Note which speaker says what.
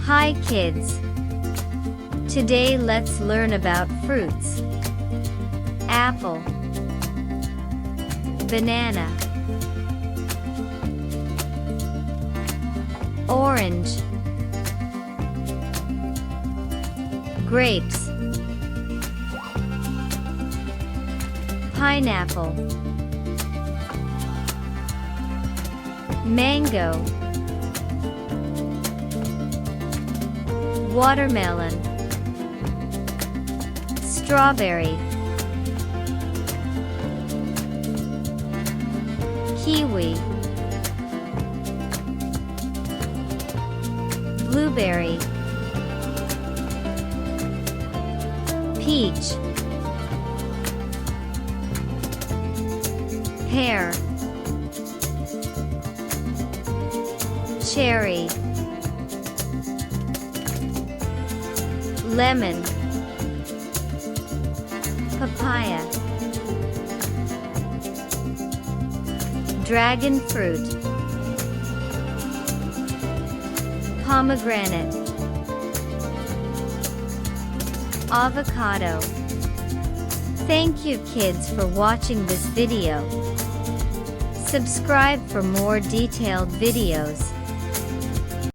Speaker 1: Hi kids! Today let's learn about fruits. Apple, banana, orange, grapes, pineapple, mango, watermelon, strawberry, kiwi, blueberry, peach, pear, cherry, lemon, papaya, dragon fruit, pomegranate, avocado. Thank you kids for watching this video. Subscribe for more detailed videos.